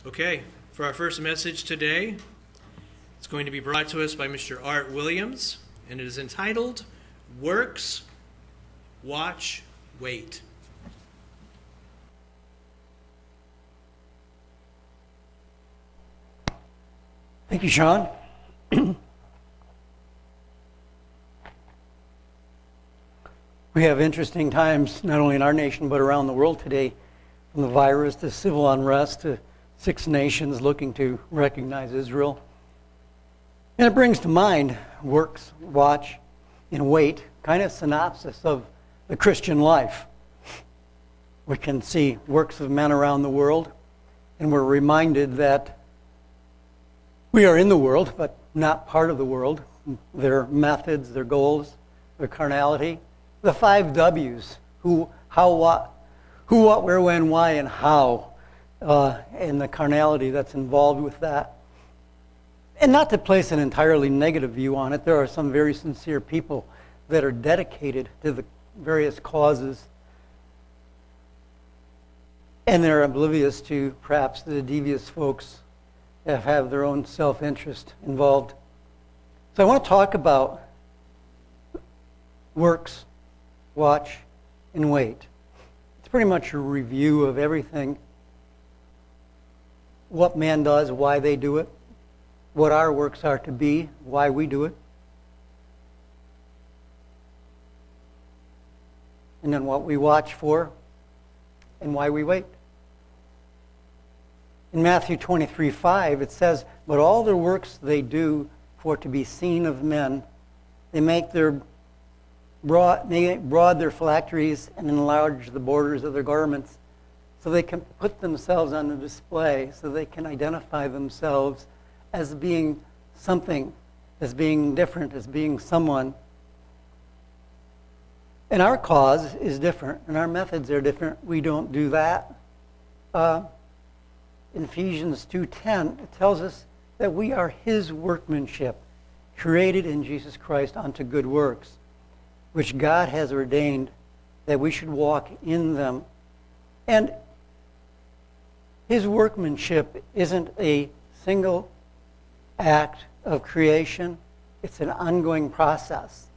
Okay, for our first message today, it's going to be brought to us by Mr. Art Williams, and it is entitled, Works, Watch, Wait. Thank you, Sean. We have interesting times, not only in our nation, but around the world today, from the virus to civil unrest to 6 nations looking to recognize Israel. And it brings to mind works, watch, and wait, kind of synopsis of the Christian life. We can see works of men around the world, and we're reminded that we are in the world, but not part of the world. Their methods, their goals, their carnality. The 5 W's, who, how, what, where, when, why, and how, and the carnality that's involved with that. And not to place an entirely negative view on it, there are some very sincere people that are dedicated to the various causes, and they're oblivious to perhaps the devious folks that have their own self-interest involved. So I want to talk about works, watch, and wait. It's pretty much a review of everything. What man does, why they do it, what our works are to be, why we do it, and then what we watch for and why we wait. In Matthew 23:5, it says, "But all their works they do for to be seen of men. They make broad their phylacteries and enlarge the borders of their garments, so they can put themselves on the display, so they can identify themselves as being something, as being different, as being someone." And our cause is different, and our methods are different. We don't do that. In Ephesians 2:10, it tells us that we are His workmanship, created in Jesus Christ unto good works, which God has ordained that we should walk in them. And His workmanship isn't a single act of creation. It's an ongoing process.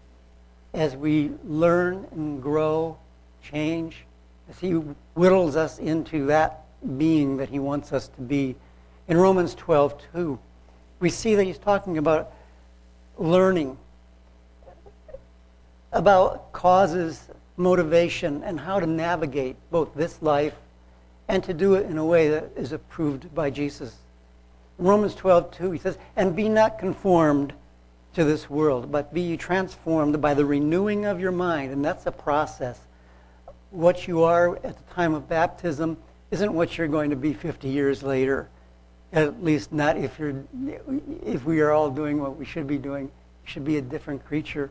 As we learn and grow, change, as He whittles us into that being that He wants us to be. In Romans 12:2, we see that He's talking about learning, about causes, motivation, and how to navigate both this life and to do it in a way that is approved by Jesus. In Romans 12:2, he says, "And be not conformed to this world, but be ye transformed by the renewing of your mind." And that's a process. What you are at the time of baptism isn't what you're going to be 50 years later. At least not if we are all doing what we should be doing. You should be a different creature.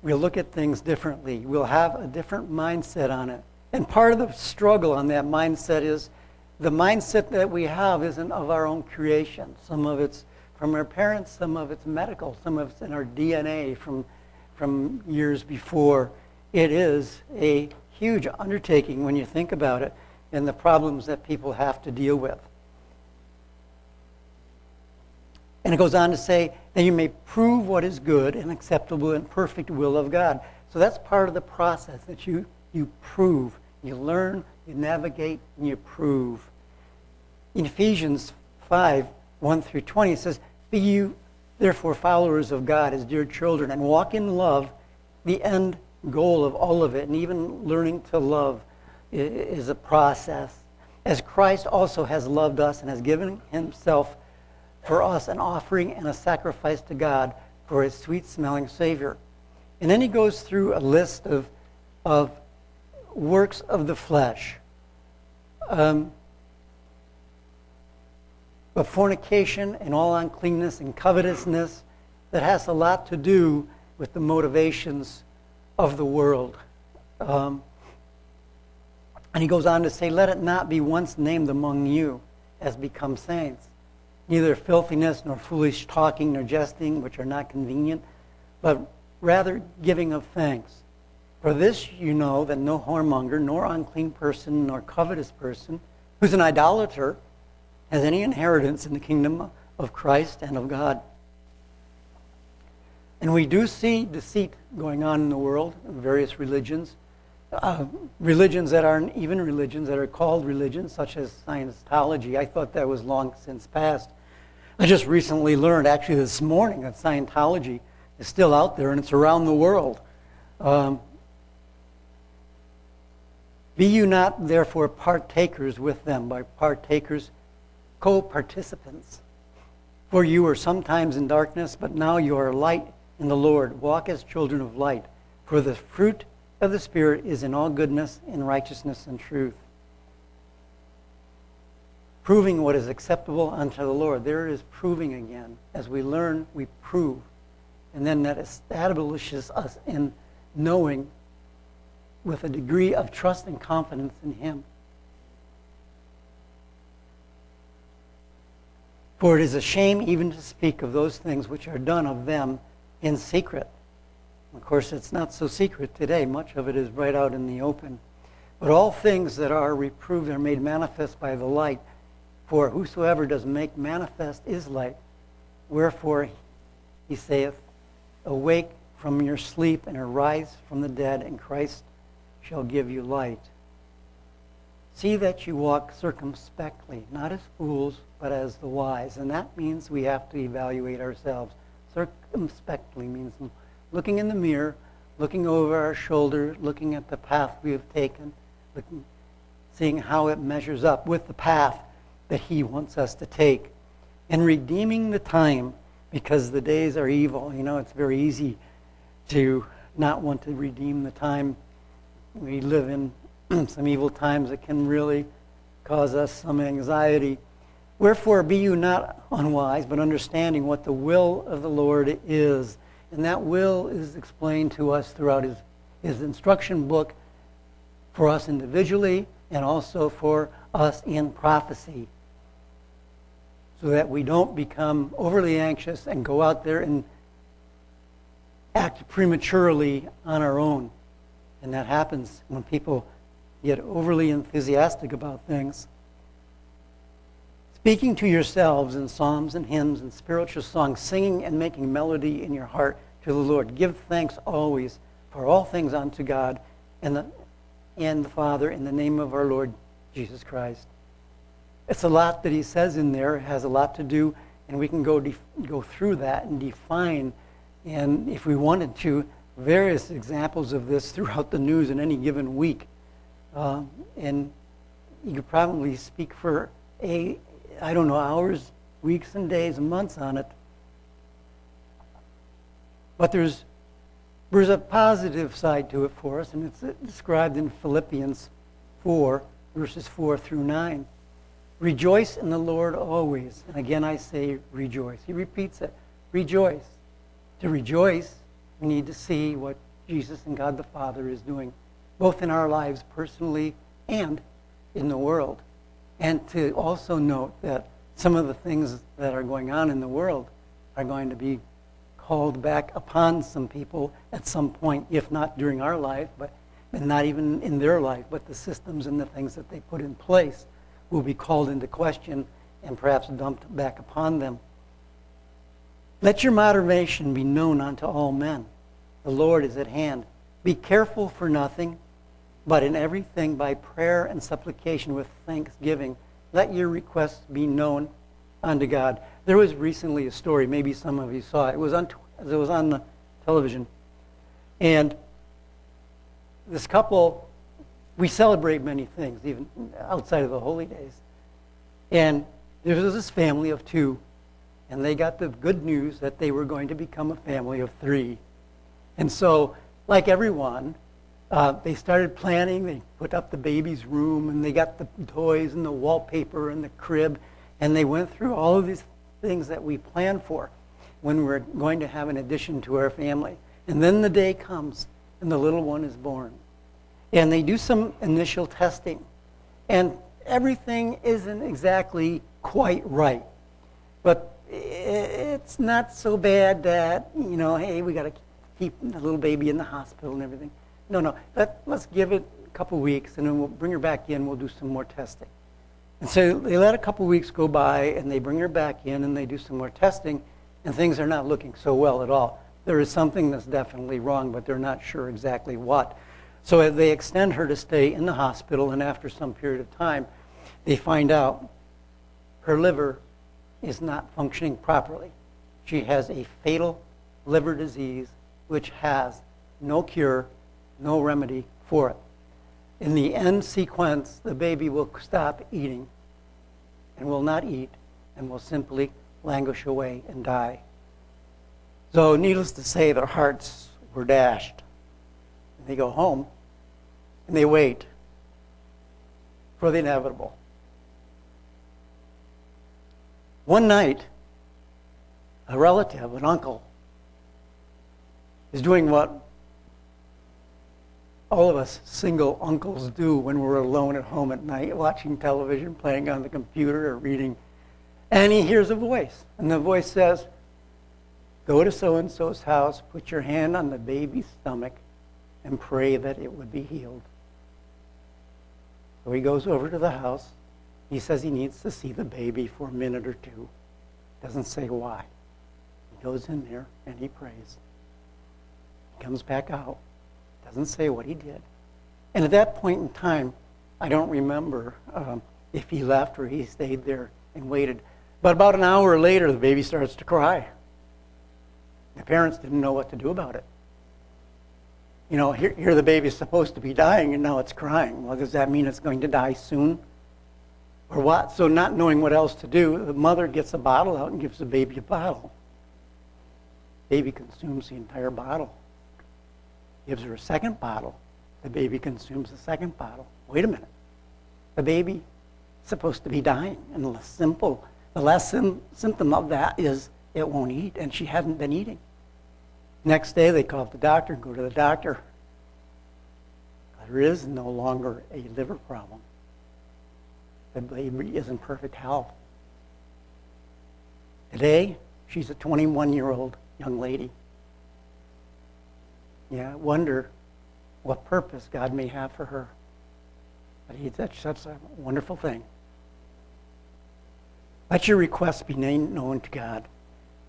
We'll look at things differently. We'll have a different mindset on it. And part of the struggle on that mindset is the mindset that we have isn't of our own creation. Some of it's from our parents, some of it's medical, some of it's in our DNA from years before. It is a huge undertaking when you think about it and the problems that people have to deal with. And it goes on to say that you may prove what is good and acceptable and perfect will of God. So that's part of the process, that you prove. You learn, you navigate, and you prove. In Ephesians 5:1-20, it says, "Be you therefore followers of God as dear children, and walk in love." The end goal of all of it, and even learning to love, is a process. "As Christ also has loved us and has given Himself for us an offering and a sacrifice to God for His sweet-smelling Savior." And then he goes through a list of works of the flesh. But fornication and all uncleanness and covetousness, that has a lot to do with the motivations of the world. And he goes on to say, "Let it not be once named among you as become saints. Neither filthiness, nor foolish talking, nor jesting, which are not convenient, but rather giving of thanks. For this you know, that no whoremonger, nor unclean person, nor covetous person, who's an idolater, has any inheritance in the kingdom of Christ and of God. And we do see deceit going on in the world, in various religions. Religions that aren't even religions, that are called religions, such as Scientology. I thought that was long since past. I just recently learned, actually this morning, that Scientology is still out there and it's around the world. Be you not therefore partakers with them, by partakers, co-participants. For you were sometimes in darkness, but now you are light in the Lord. Walk as children of light. For the fruit of the Spirit is in all goodness and righteousness and truth, proving what is acceptable unto the Lord. There it is, proving again. As we learn, we prove. And then that establishes us in knowing with a degree of trust and confidence in Him. For it is a shame even to speak of those things which are done of them in secret. Of course, it's not so secret today. Much of it is right out in the open. But all things that are reproved are made manifest by the light. For whosoever does make manifest is light. Wherefore, he saith, awake from your sleep and arise from the dead, and Christ shall give you light. See that you walk circumspectly, not as fools, but as the wise. And that means we have to evaluate ourselves. Circumspectly means looking in the mirror, looking over our shoulder, looking at the path we have taken, seeing how it measures up with the path that He wants us to take, and redeeming the time, because the days are evil. You know, it's very easy to not want to redeem the time. We live in some evil times that can really cause us some anxiety. Wherefore be you not unwise, but understanding what the will of the Lord is. And that will is explained to us throughout his instruction book for us individually and also for us in prophecy, so that we don't become overly anxious and go out there and act prematurely on our own. And that happens when people get overly enthusiastic about things. Speaking to yourselves in psalms and hymns and spiritual songs, singing and making melody in your heart to the Lord. Give thanks always for all things unto God and the Father in the name of our Lord Jesus Christ. It's a lot that he says in there. It has a lot to do, and we can go through that and define, and if we wanted to, various examples of this throughout the news in any given week. And you could probably speak for hours, weeks and days and months on it. But there's a positive side to it for us, and it's described in Philippians 4, verses 4 through 9. Rejoice in the Lord always. And again I say rejoice. He repeats it. Rejoice. To rejoice, we need to see what Jesus and God the Father is doing, both in our lives personally and in the world. And to also note that some of the things that are going on in the world are going to be called back upon some people at some point, if not during our life, and not even in their life, but the systems and the things that they put in place will be called into question and perhaps dumped back upon them. Let your moderation be known unto all men. The Lord is at hand. Be careful for nothing, but in everything by prayer and supplication with thanksgiving, let your requests be known unto God. There was recently a story, maybe some of you saw it. It was on the television. And this couple, we celebrate many things, even outside of the holy days. And there was this family of 2, and they got the good news that they were going to become a family of 3. And so, like everyone, they started planning. They put up the baby's room, and they got the toys and the wallpaper and the crib, and they went through all of these things that we plan for when we're going to have an addition to our family. And then the day comes, and the little one is born. And they do some initial testing, and everything isn't exactly quite right. But it's not so bad that, hey, we got to keep the little baby in the hospital and everything. No, let's give it a couple weeks, and then we'll bring her back in. We'll do some more testing. And so they let a couple weeks go by, and they bring her back in, and they do some more testing, and things are not looking so well at all. There is something that's definitely wrong, but they're not sure exactly what. So they extend her to stay in the hospital, and after some period of time, they find out her liver is not functioning properly. She has a fatal liver disease which has no cure, no remedy for it. In the end sequence, the baby will stop eating and will not eat and will simply languish away and die. So needless to say, their hearts were dashed. And they go home and they wait for the inevitable. One night, a relative, an uncle, is doing what all of us single uncles do when we're alone at home at night, watching television, playing on the computer, or reading. And he hears a voice. And the voice says, "Go to so-and-so's house, put your hand on the baby's stomach, and pray that it would be healed." So he goes over to the house. He says he needs to see the baby for a minute or two. Doesn't say why. He goes in there and he prays. He comes back out. Doesn't say what he did. And at that point in time, I don't remember if he left or he stayed there and waited. But about an hour later, the baby starts to cry. The parents didn't know what to do about it. You know, here the baby's supposed to be dying, and now it's crying. Well, does that mean it's going to die soon? Or what? So not knowing what else to do, the mother gets a bottle out and gives the baby a bottle. Baby consumes the entire bottle. Gives her a second bottle. The baby consumes the second bottle. Wait a minute. The baby is supposed to be dying. And the last symptom of that is it won't eat, and she hadn't been eating. Next day, they call the doctor and go to the doctor. There is no longer a liver problem. The baby is in perfect health. Today, she's a 21-year-old young lady. Yeah, I wonder what purpose God may have for her. But that's such a wonderful thing. Let your requests be made known to God.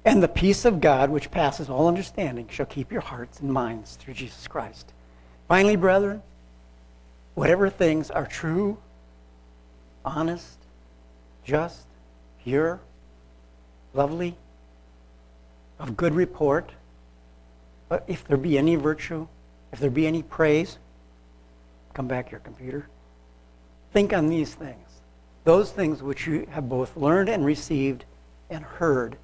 And the peace of God, which passes all understanding, shall keep your hearts and minds through Jesus Christ. Finally, brethren, whatever things are true, honest, just, pure, lovely, of good report, but if there be any virtue, if there be any praise, come back to your computer. Think on these things. Those things which you have both learned and received and heard.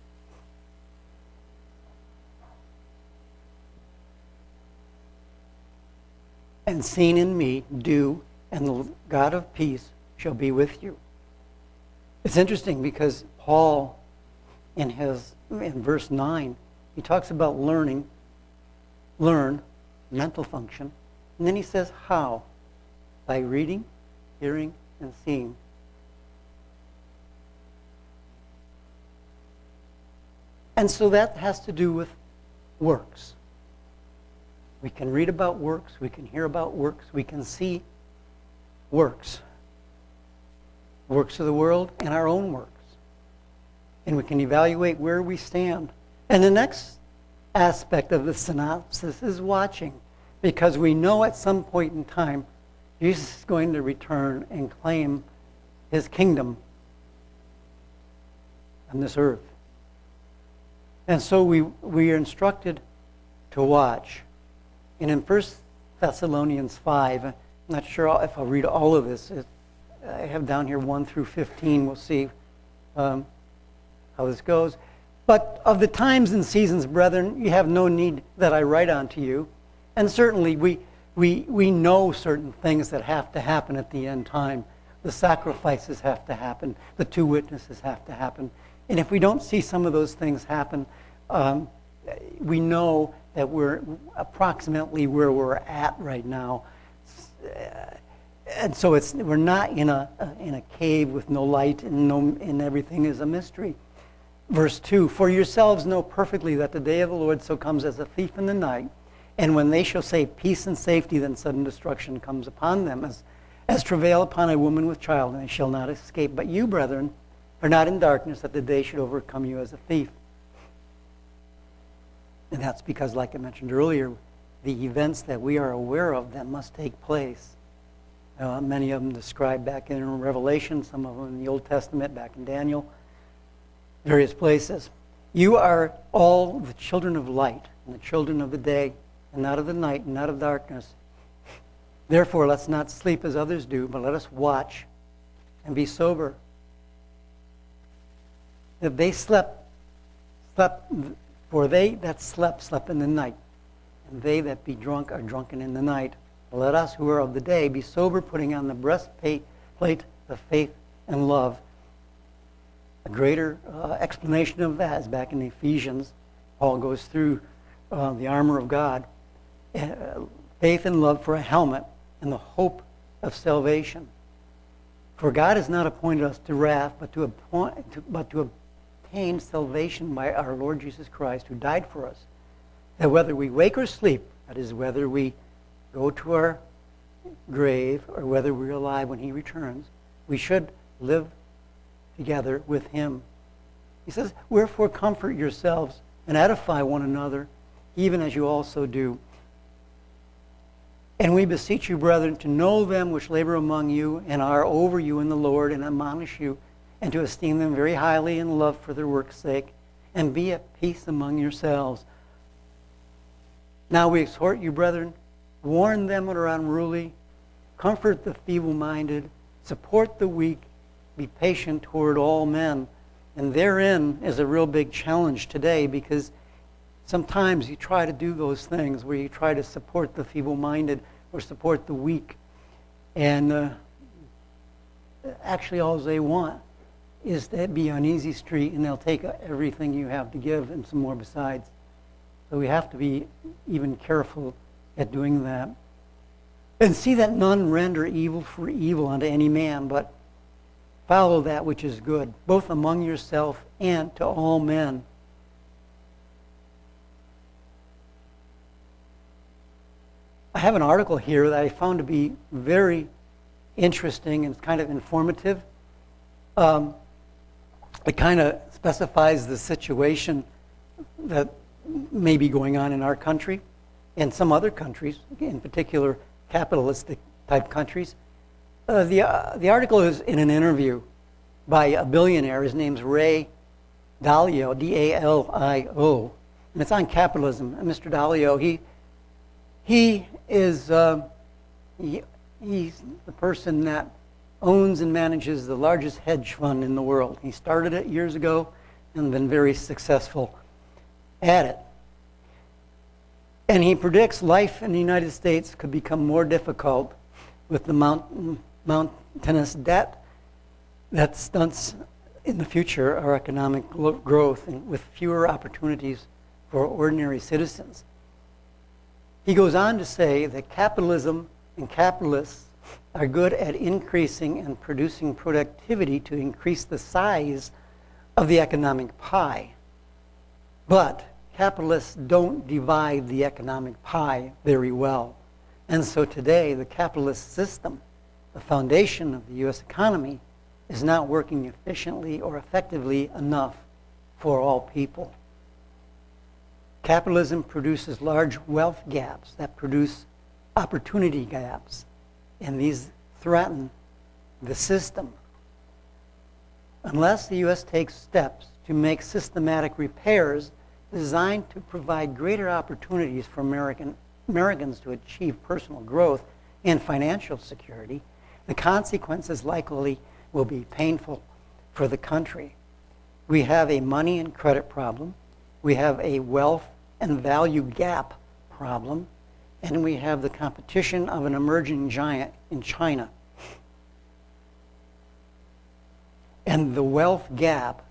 And seen in me, do, and the God of peace shall be with you. It's interesting because Paul, in verse 9, he talks about learn, mental function, and then he says how? By reading, hearing, and seeing. And so that has to do with works. We can read about works, we can hear about works, we can see works. Works of the world and our own works. And we can evaluate where we stand. And the next aspect of the synopsis is watching, because we know at some point in time Jesus is going to return and claim his kingdom on this earth. And so we are instructed to watch. And in 1 Thessalonians 5, I'm not sure if I'll read all of this. I have down here 1 through 15. We'll see how this goes. But of the times and seasons, brethren, you have no need that I write unto you. And certainly we know certain things that have to happen at the end time. The sacrifices have to happen. The 2 witnesses have to happen. And if we don't see some of those things happen, we know that we're approximately where we're at right now. And so we're not in a cave with no light and everything is a mystery. Verse 2, for yourselves know perfectly that the day of the Lord so comes as a thief in the night, and when they shall say peace and safety, then sudden destruction comes upon them. as travail upon a woman with child, and they shall not escape. But you, brethren, are not in darkness, that the day should overcome you as a thief. And that's because, like I mentioned earlier, the events that we are aware of that must take place. Many of them described back in Revelation, some of them in the Old Testament, back in Daniel, various places. You are all the children of light and the children of the day, and not of the night and not of darkness. Therefore, let's not sleep as others do, but let us watch and be sober. If they slept, for they that slept in the night, and they that be drunk are drunken in the night. Let us who are of the day be sober, putting on the breastplate of faith and love. A greater explanation of that is back in Ephesians. Paul goes through the armor of God, faith and love for a helmet, and the hope of salvation. For God has not appointed us to wrath, but to obtain salvation by our Lord Jesus Christ, who died for us, that whether we wake or sleep, that is, whether we go to our grave or whether we're alive when he returns, we should live together with him. He says, wherefore comfort yourselves and edify one another, even as you also do. And we beseech you, brethren, to know them which labor among you and are over you in the Lord, and admonish you, and to esteem them very highly in love for their work's sake, and be at peace among yourselves. Now we exhort you, brethren, warn them that are unruly, comfort the feeble-minded, support the weak, be patient toward all men. And therein is a real big challenge today, because sometimes you try to do those things where you try to support the feeble-minded or support the weak. And actually all they want is to be on easy street, and they'll take everything you have to give and some more besides. So we have to be even careful at doing that. And see that none render evil for evil unto any man, but follow that which is good, both among yourself and to all men. I have an article here that I found to be very interesting and kind of informative. It kind of specifies the situation that may be going on in our country and some other countries, in particular capitalistic type countries. The article is in an interview by a billionaire. His name's Ray Dalio, D-A-L-I-O, and it's on capitalism. And Mr. Dalio, he's the person that owns and manages the largest hedge fund in the world. He started it years ago and been very successful at it. And he predicts life in the United States could become more difficult with the mountainous debt that stunts in the future our economic growth, and with fewer opportunities for ordinary citizens. He goes on to say that capitalism and capitalists are good at increasing and producing productivity to increase the size of the economic pie. But capitalists don't divide the economic pie very well. And so today, the capitalist system, the foundation of the U.S. economy, is not working efficiently or effectively enough for all people. Capitalism produces large wealth gaps that produce opportunity gaps, and these threaten the system. Unless the U.S. takes steps to make systematic repairs designed to provide greater opportunities for Americans to achieve personal growth and financial security, the consequences likely will be painful for the country. We have a money and credit problem. We have a wealth and value gap problem. And we have the competition of an emerging giant in China. And the wealth gap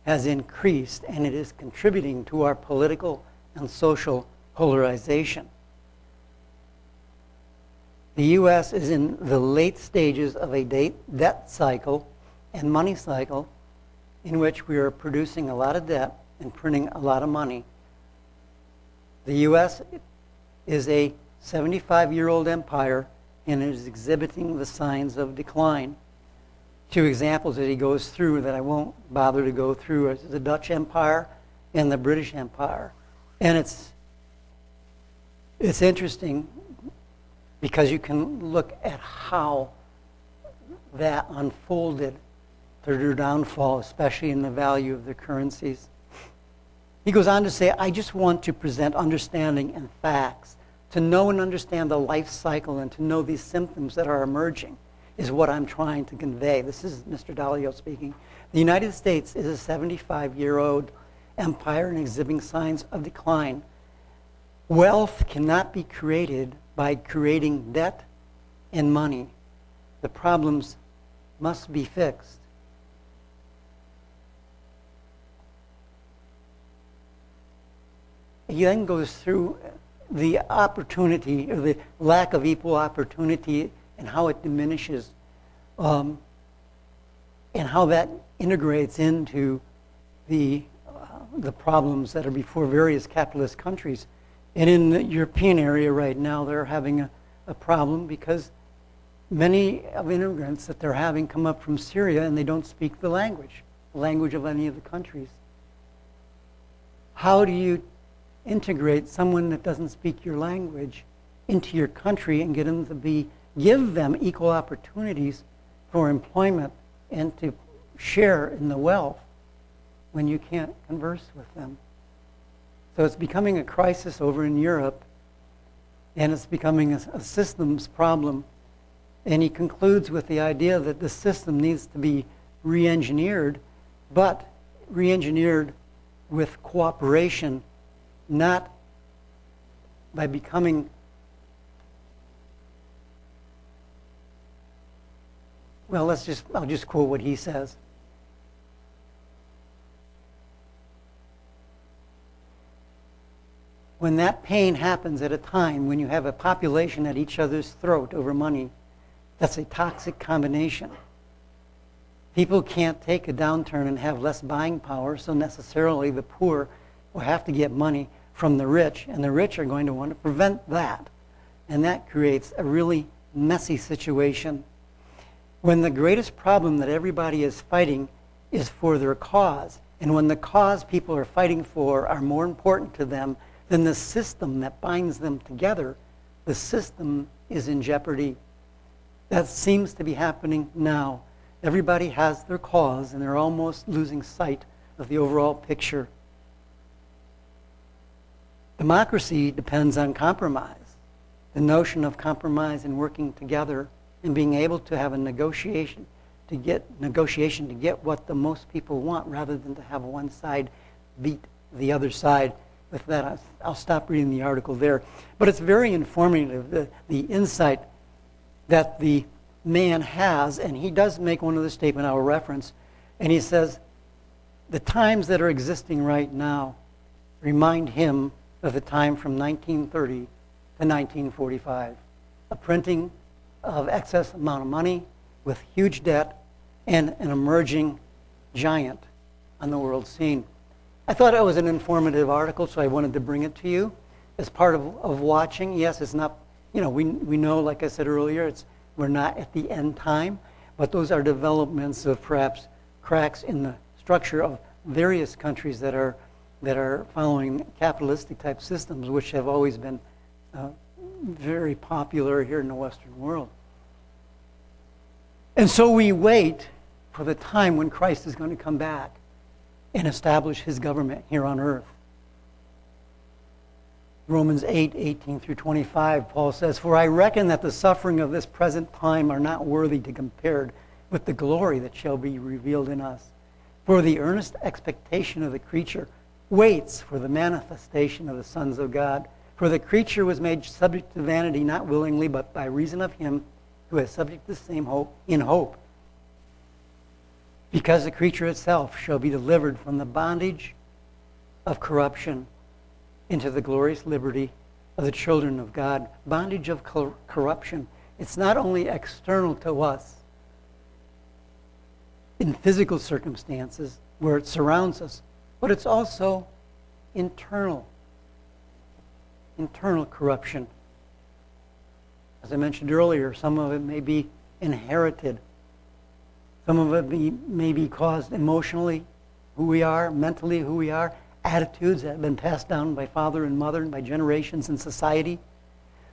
has increased, and it is contributing to our political and social polarization. The U.S. is in the late stages of a debt cycle and money cycle in which we are producing a lot of debt and printing a lot of money. The U.S. is a 75-year-old empire and it is exhibiting the signs of decline. Two examples that he goes through that I won't bother to go through is the Dutch Empire and the British Empire. And it's interesting because you can look at how that unfolded through their downfall, especially in the value of their currencies. He goes on to say, I just want to present understanding and facts. To know and understand the life cycle and to know these symptoms that are emerging is what I'm trying to convey. This is Mr. Dalio speaking. The United States is a 75-year-old empire and exhibiting signs of decline. Wealth cannot be created by creating debt and money. The problems must be fixed. He then goes through the opportunity, or the lack of equal opportunity, and how it diminishes, and how that integrates into the problems that are before various capitalist countries. And in the European area right now, they're having a problem because many of immigrants that they're having come up from Syria and they don't speak the language of any of the countries. How do you integrate someone that doesn't speak your language into your country and get them to give them equal opportunities for employment and to share in the wealth when you can't converse with them? So it's becoming a crisis over in Europe, and it's becoming a systems problem. And he concludes with the idea that the system needs to be re-engineered, but re-engineered with cooperation, not by becoming, well, I'll just quote what he says. When that pain happens at a time when you have a population at each other's throat over money, that's a toxic combination. People can't take a downturn and have less buying power, so necessarily the poor will have to get money from the rich, and the rich are going to want to prevent that. And that creates a really messy situation. When the greatest problem that everybody is fighting is for their cause, and when the cause people are fighting for are more important to them than the system that binds them together, the system is in jeopardy. That seems to be happening now. Everybody has their cause, and they're almost losing sight of the overall picture. Democracy depends on compromise. The notion of compromise and working together and being able to have a negotiation to get what the most people want, rather than to have one side beat the other side. With that, I'll stop reading the article there. But it's very informative, the insight that the man has, and he does make one other statement I'll reference, and he says, the times that are existing right now remind him of the time from 1930 to 1945. A printing of excess amount of money with huge debt and an emerging giant on the world scene. I thought it was an informative article, so I wanted to bring it to you as part of watching. Yes, it's not, we know, like I said earlier, we're not at the end time, but those are developments of perhaps cracks in the structure of various countries that are following capitalistic type systems, which have always been very popular here in the Western world. And so we wait for the time when Christ is going to come back and establish his government here on earth. Romans 8:18 through 25, Paul says, "For I reckon that the suffering of this present time are not worthy to be compared with the glory that shall be revealed in us. For the earnest expectation of the creature waits for the manifestation of the sons of God. For the creature was made subject to vanity, not willingly, but by reason of him who has subject the same hope in hope. Because the creature itself shall be delivered from the bondage of corruption into the glorious liberty of the children of God." Bondage of corruption. It's not only external to us in physical circumstances where it surrounds us, but it's also internal corruption. As I mentioned earlier, some of it may be inherited. Some of it may be caused emotionally, who we are, mentally who we are, attitudes that have been passed down by father and mother and by generations in society.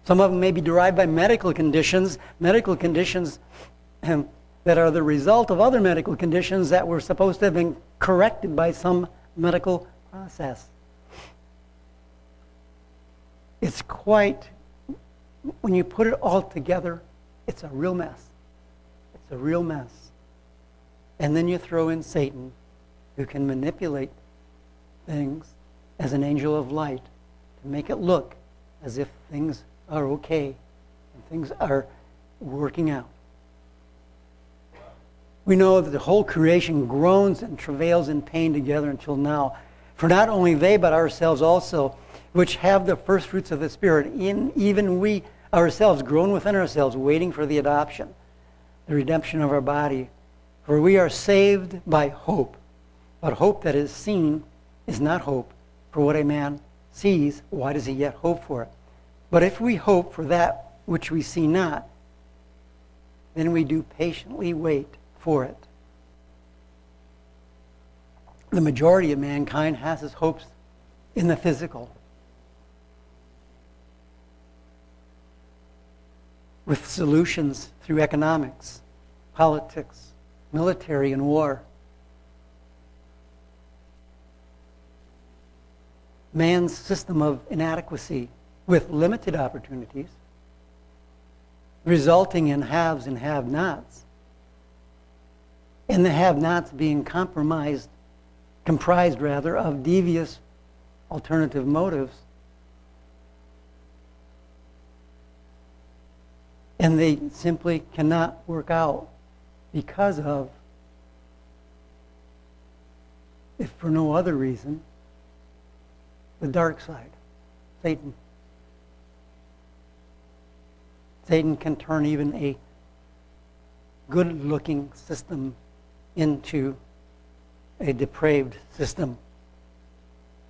Some of them may be derived by medical conditions that are the result of other medical conditions that were supposed to have been corrected by some medical process. It's quite, when you put it all together, it's a real mess. It's a real mess. And then you throw in Satan, who can manipulate things as an angel of light to make it look as if things are okay and things are working out. We know that the whole creation groans and travails in pain together until now. For not only they, but ourselves also, which have the first fruits of the Spirit, even we ourselves groan within ourselves, waiting for the adoption, the redemption of our body. For we are saved by hope. But hope that is seen is not hope. For what a man sees, why does he yet hope for it? But if we hope for that which we see not, then we do patiently wait for it. The majority of mankind has its hopes in the physical, with solutions through economics, politics, military, and war. Man's system of inadequacy with limited opportunities, resulting in haves and have-nots, and the have-nots being comprised of devious alternative motives. And they simply cannot work out because of, if for no other reason, the dark side, Satan. Satan can turn even a good-looking system into a depraved system.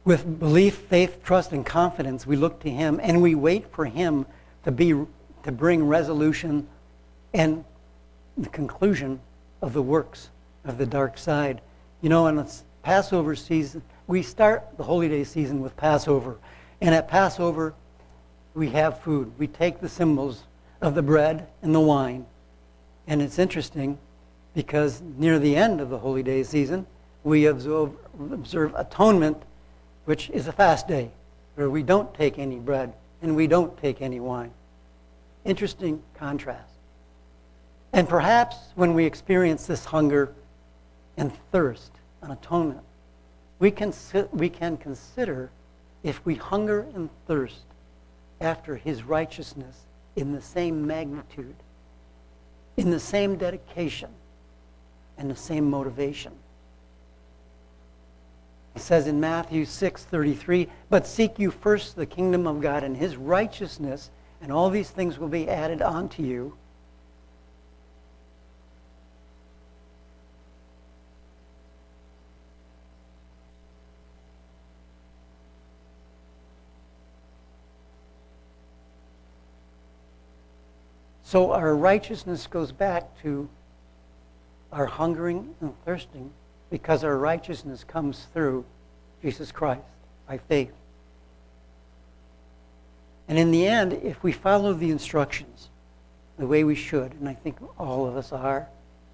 With belief, faith, trust, and confidence, we look to him and we wait for him to bring resolution and the conclusion of the works of the dark side. You know, in the Passover season, we start the Holy Day season with Passover. And at Passover, we have food. We take the symbols of the bread and the wine. And it's interesting because near the end of the Holy Day season, we observe atonement, which is a fast day, where we don't take any bread and we don't take any wine. Interesting contrast. And perhaps when we experience this hunger and thirst on atonement, we can consider if we hunger and thirst after his righteousness in the same magnitude, in the same dedication, and the same motivation. He says in Matthew 6:33, "But seek you first the kingdom of God and his righteousness, and all these things will be added onto you." So our righteousness goes back to our hungering and thirsting because our righteousness comes through Jesus Christ by faith. And in the end, if we follow the instructions the way we should, and I think all of us are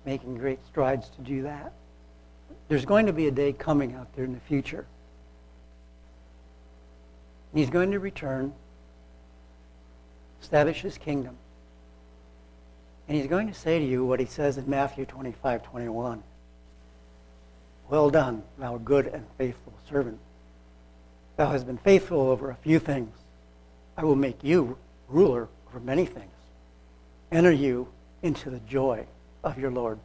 making great strides to do that, there's going to be a day coming out there in the future. He's going to return, establish his kingdom. And he's going to say to you what he says in Matthew 25:21. "Well done, thou good and faithful servant. Thou hast been faithful over a few things. I will make you ruler over many things. Enter you into the joy of your Lord."